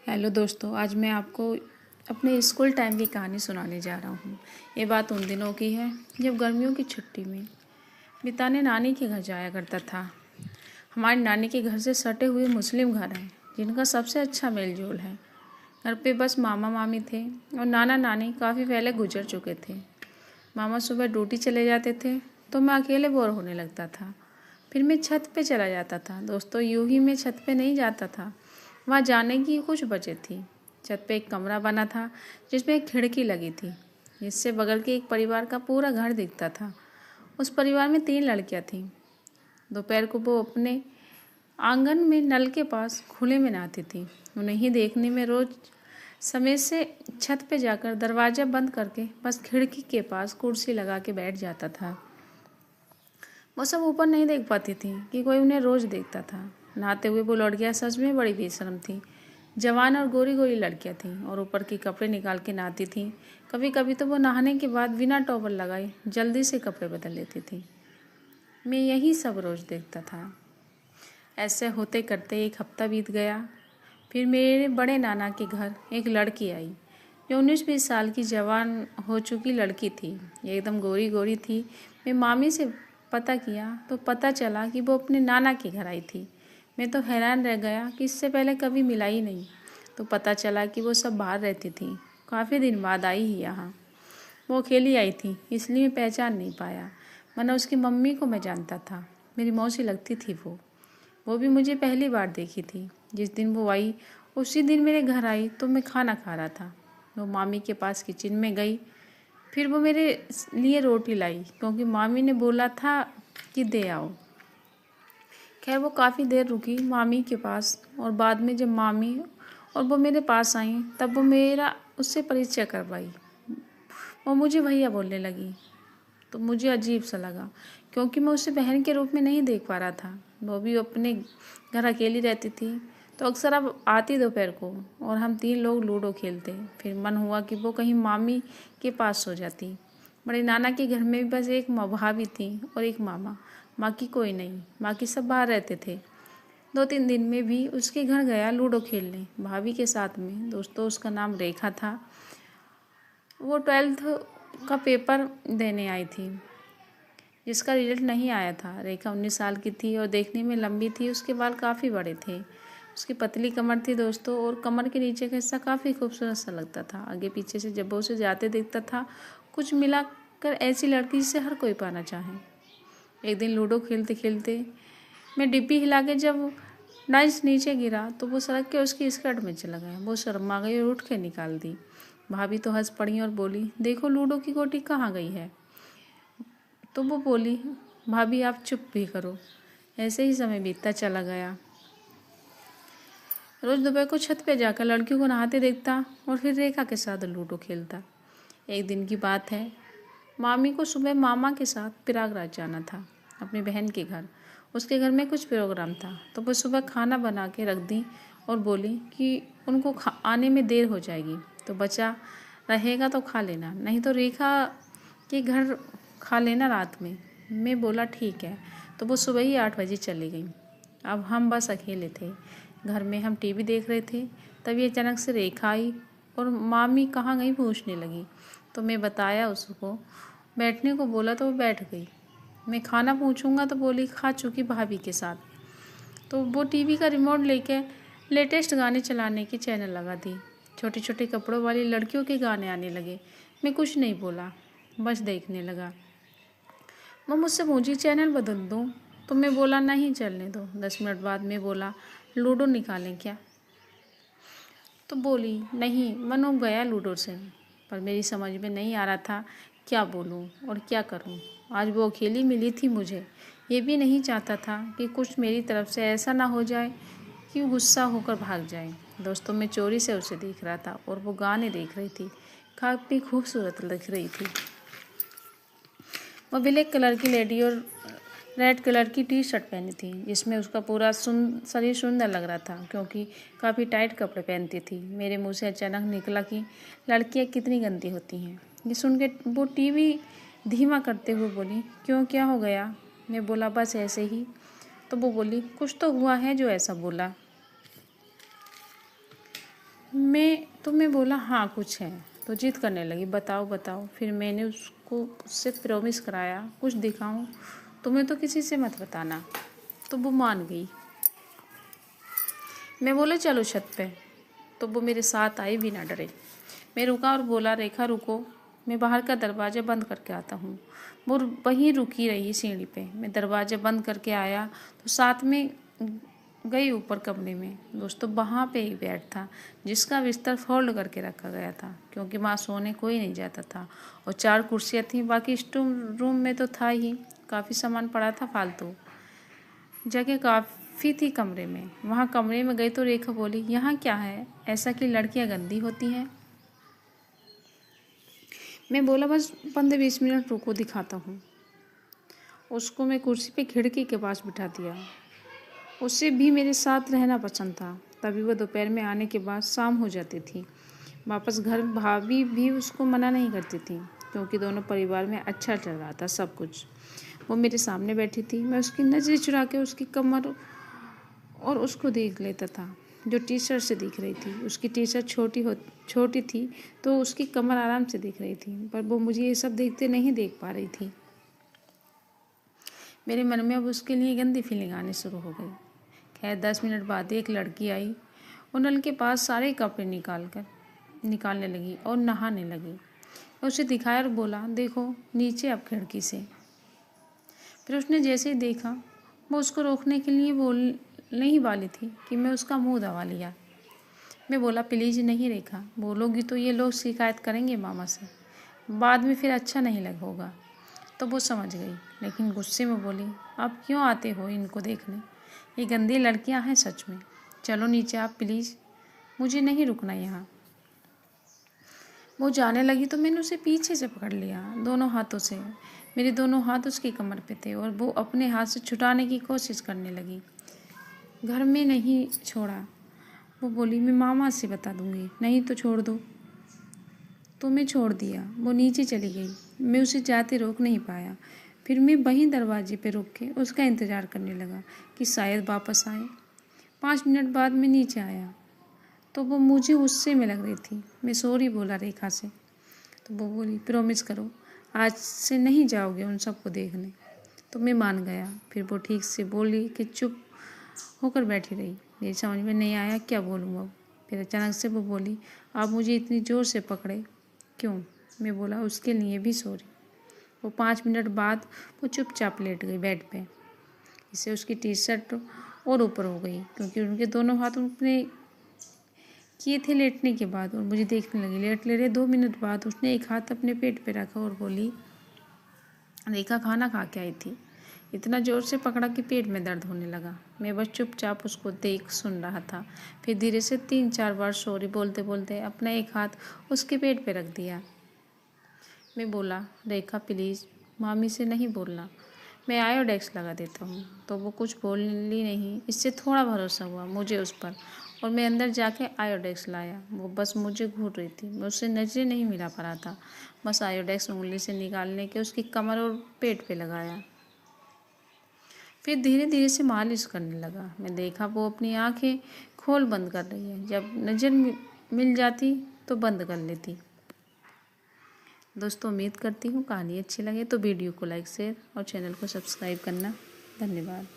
Hello दोस्तों, आज मैं आपको अपने स्कूल टाइम की कहानी सुनाने जा रहा हूँ। ये बात उन दिनों की है जब गर्मियों की छुट्टी में बिताने नानी के घर जाया करता था। हमारी नानी के घर से सटे हुए मुस्लिम घर हैं जिनका सबसे अच्छा मेल जोल है। घर पे बस मामा मामी थे और नाना नानी काफ़ी पहले गुजर चुके थे। मामा सुबह ड्यूटी चले जाते थे तो मैं अकेले बोर होने लगता था। फिर मैं छत पे चला जाता था। दोस्तों, यूं ही मैं छत पे नहीं जाता था, वहाँ जाने की कुछ वजह थी। छत पे एक कमरा बना था जिसमें एक खिड़की लगी थी जिससे बगल के एक परिवार का पूरा घर दिखता था। उस परिवार में 3 लड़कियां थीं। दोपहर को वो अपने आंगन में नल के पास खुले में नहाती थी। उन्हें ही देखने में रोज समय से छत पे जाकर दरवाज़ा बंद करके बस खिड़की के पास कुर्सी लगा के बैठ जाता था। वो सब ऊपर नहीं देख पाती थी कि कोई उन्हें रोज़ देखता था। नहाते हुए वो लड़कियाँ सच में बड़ी बेशर्म थीं। जवान और गोरी गोरी लड़कियाँ थीं और ऊपर के कपड़े निकाल के नहाती थीं। कभी कभी तो वो नहाने के बाद बिना टॉवल लगाए जल्दी से कपड़े बदल लेती थी। मैं यही सब रोज़ देखता था। ऐसे होते करते एक हफ्ता बीत गया। फिर मेरे बड़े नाना के घर एक लड़की आई जो 19-20 साल की जवान हो चुकी लड़की थी। ये एकदम गोरी गोरी थी। मैं मामी से पता किया तो पता चला कि वो अपने नाना के घर आई थी। मैं तो हैरान रह गया कि इससे पहले कभी मिला ही नहीं। तो पता चला कि वो सब बाहर रहती थी। काफ़ी दिन बाद आई ही यहाँ। वो अकेली आई थी इसलिए मैं पहचान नहीं पाया, वरना उसकी मम्मी को मैं जानता था। मेरी मौसी लगती थी वो भी मुझे पहली बार देखी थी। जिस दिन वो आई उसी दिन मेरे घर आई तो मैं खाना खा रहा था। वो मामी के पास किचन में गई। फिर वो मेरे लिए रोटी लाई क्योंकि मामी ने बोला था कि दे आओ। खैर वो काफ़ी देर रुकी मामी के पास और बाद में जब मामी और वो मेरे पास आई तब वो मेरा उससे परिचय करवाई। वो मुझे भैया बोलने लगी तो मुझे अजीब सा लगा क्योंकि मैं उसे बहन के रूप में नहीं देख पा रहा था। वो भी अपने घर अकेली रहती थी तो अक्सर अब आती दोपहर को और हम 3 लोग लूडो खेलते। फिर मन हुआ कि वो कहीं मामी के पास सो जाती। बड़े नाना के घर में भी बस एक भाभी थी और एक मामा। माँ की कोई नहीं, बाकी सब बाहर रहते थे। 2-3 दिन में भी उसके घर गया लूडो खेलने भाभी के साथ में। दोस्तों, उसका नाम रेखा था। वो 12th का पेपर देने आई थी जिसका रिजल्ट नहीं आया था। रेखा 19 साल की थी और देखने में लंबी थी। उसके बाल काफ़ी बड़े थे। उसकी पतली कमर थी दोस्तों, और कमर के नीचे का हिस्सा काफ़ी खूबसूरत सा लगता था। आगे पीछे से जब वो उसे जाते देखता था, कुछ मिलाकर ऐसी लड़की जिसे हर कोई पाना चाहे। एक दिन लूडो खेलते खेलते मैं डिब्बी हिला के जब डाइस नीचे गिरा तो वो सड़क के उसकी स्कर्ट में चला गया। वो शर्मा गई और उठ के निकाल दी। भाभी तो हंस पड़ी और बोली, देखो लूडो की गोटी कहाँ गई है। तो वो बोली, भाभी आप चुप भी करो। ऐसे ही समय बीतता चला गया। रोज दोपहर को छत पे जाकर लड़कियों को नहाते देखता और फिर रेखा के साथ लूडो खेलता। एक दिन की बात है, मामी को सुबह मामा के साथ प्रयागराज जाना था अपनी बहन के घर। उसके घर में कुछ प्रोग्राम था तो वो सुबह खाना बना के रख दी और बोली कि उनको आने में देर हो जाएगी तो बचा रहेगा तो खा लेना, नहीं तो रेखा के घर खा लेना रात में। मैं बोला ठीक है। तो वो सुबह ही 8 बजे चली गई। अब हम बस अकेले थे घर में। हम टीवी देख रहे थे, तभी अचानक से रेखा आई और मामी कहाँ गई पूछने लगी। तो मैं बताया उसको, बैठने को बोला तो वो बैठ गई। मैं खाना पूछूंगा तो बोली खा चुकी भाभी के साथ। तो वो टीवी का रिमोट लेके लेटेस्ट गाने चलाने की चैनल लगा दी। छोटे छोटे कपड़ों वाली लड़कियों के गाने आने लगे। मैं कुछ नहीं बोला, बस देखने लगा। वो मुझसे पूछी चैनल बदल दूँ, तो मैं बोला नहीं चलने दो। 10 मिनट बाद मैं बोला लूडो निकालें क्या। तो बोली नहीं, मन उब गया लूडो से। पर मेरी समझ में नहीं आ रहा था क्या बोलूं और क्या करूं। आज वो अकेली मिली थी मुझे। ये भी नहीं चाहता था कि कुछ मेरी तरफ से ऐसा ना हो जाए कि वो गुस्सा होकर भाग जाए। दोस्तों, मैं चोरी से उसे देख रहा था और वो गाने देख रही थी। काफ़ी खूबसूरत लग रही थी। वो ब्लैक कलर की लेडी और रेड कलर की टी शर्ट पहनी थी जिसमें उसका पूरा शरीर सुंदर लग रहा था क्योंकि काफ़ी टाइट कपड़े पहनती थी। मेरे मुंह से अचानक निकला कि लड़कियां कितनी गंदी होती हैं। ये सुन के वो टीवी धीमा करते हुए बोली, क्यों, क्या हो गया। मैं बोला बस ऐसे ही। तो वो बोली कुछ तो हुआ है जो ऐसा बोला। मैं बोला हाँ कुछ है। तो जिद करने लगी, बताओ बताओ। फिर मैंने उससे प्रॉमिस कराया, कुछ दिखाऊं तुम्हें तो किसी से मत बताना। तो वो मान गई। मैं बोला चलो छत पे। तो वो मेरे साथ आई बिना डरे। मैं रुका और बोला रेखा रुको, मैं बाहर का दरवाज़ा बंद करके आता हूँ। वो वहीं रुकी रही सीढ़ी पे। मैं दरवाज़ा बंद करके आया तो साथ में गई ऊपर कमरे में। दोस्तों वहाँ पे एक बेड था जिसका बिस्तर फोल्ड करके रखा गया था, क्योंकि वहाँ सोने कोई नहीं जाता था। और 4 कुर्सियाँ थीं। बाकी स्टोर रूम में तो था ही, काफ़ी सामान पड़ा था फालतू। जगह काफ़ी थी कमरे में। वहाँ कमरे में गई तो रेखा बोली यहाँ क्या है, ऐसा कि लड़कियाँ गंदी होती हैं। मैं बोला बस 15-20 मिनट रुको, दिखाता हूँ। उसको मैं कुर्सी पे खिड़की के पास बिठा दिया। उसे भी मेरे साथ रहना पसंद था। तभी वह दोपहर में आने के बाद शाम हो जाती थी। वापस घर भाभी भी उसको मना नहीं करती थी, क्योंकि दोनों परिवार में अच्छा चल रहा था सब कुछ। वो मेरे सामने बैठी थी। मैं उसकी नज़रें चुरा के उसकी कमर और उसको देख लेता था, जो टी शर्ट से दिख रही थी। उसकी टी शर्ट छोटी थी तो उसकी कमर आराम से दिख रही थी, पर वो मुझे ये सब देखते नहीं देख पा रही थी। मेरे मन में अब उसके लिए गंदी फीलिंग आनी शुरू हो गई। खैर 10 मिनट बाद एक लड़की आई। वो नल के पास सारे कपड़े निकालने लगी और नहाने लगी। मैं उसे दिखाया और बोला देखो नीचे अब खिड़की से। फिर उसने जैसे ही देखा, वो उसको रोकने के लिए बोलने ही वाली थी कि मैं उसका मुंह दबा लिया। मैं बोला प्लीज़ नहीं रेखा, बोलोगी तो ये लोग शिकायत करेंगे मामा से, बाद में फिर अच्छा नहीं होगा। तो वो समझ गई, लेकिन गुस्से में बोली आप क्यों आते हो इनको देखने, ये गंदी लड़कियां हैं सच में। चलो नीचे आप प्लीज़, मुझे नहीं रुकना यहाँ। वो जाने लगी तो मैंने उसे पीछे से पकड़ लिया दोनों हाथों से। मेरे दोनों हाथ उसकी कमर पे थे और वो अपने हाथ से छुड़ाने की कोशिश करने लगी। घर में नहीं छोड़ा। वो बोली मैं मामा से बता दूंगी, नहीं तो छोड़ दो। तो मैं छोड़ दिया। वो नीचे चली गई। मैं उसे जाते रोक नहीं पाया। फिर मैं वहीं दरवाजे पे रुक के उसका इंतज़ार करने लगा कि शायद वापस आए। 5 मिनट बाद मैं नीचे आया तो वो मुझे गुस्से में लग रही थी। मैं सॉरी बोला रेखा से। तो वो बोली प्रॉमिस करो आज से नहीं जाओगे उन सबको देखने। तो मैं मान गया। फिर वो ठीक से बोली कि चुप होकर बैठी रही। मेरी समझ में नहीं आया क्या बोलूँ अब। फिर अचानक से वो बोली आप मुझे इतनी ज़ोर से पकड़े क्यों। मैं बोला उसके लिए भी सॉरी। वो 5 मिनट बाद वो चुपचाप लेट गई बेड पे। इससे उसकी टी शर्ट और ऊपर हो गई, क्योंकि उनके दोनों हाथ उसने किए थे लेटने के बाद, और मुझे देखने लगी। लेट ले रहे 2 मिनट बाद उसने एक हाथ अपने पेट पे रखा और बोली रेखा खाना खा के आई थी। इतना ज़ोर से पकड़ा कि पेट में दर्द होने लगा। मैं बस चुपचाप उसको देख सुन रहा था। फिर धीरे से 3-4 बार सॉरी बोलते बोलते अपना एक हाथ उसके पेट पे रख दिया। मैं बोला रेखा प्लीज़ मामी से नहीं बोलना, मैं आयोडेक्स लगा देता हूँ। तो वो कुछ बोली नहीं। इससे थोड़ा भरोसा हुआ मुझे उस पर, और मैं अंदर जाके आयोडेक्स लाया। वो बस मुझे घूर रही थी। मैं उससे नजरें नहीं मिला पा रहा था। बस आयोडेक्स उंगली से निकालने के उसकी कमर और पेट पे लगाया। फिर धीरे धीरे से मालिश करने लगा। मैं देखा वो अपनी आंखें खोल बंद कर रही है। जब नज़र मिल जाती तो बंद कर लेती। दोस्तों उम्मीद करती हूँ कहानी अच्छी लगे तो वीडियो को लाइक शेयर और चैनल को सब्सक्राइब करना। धन्यवाद।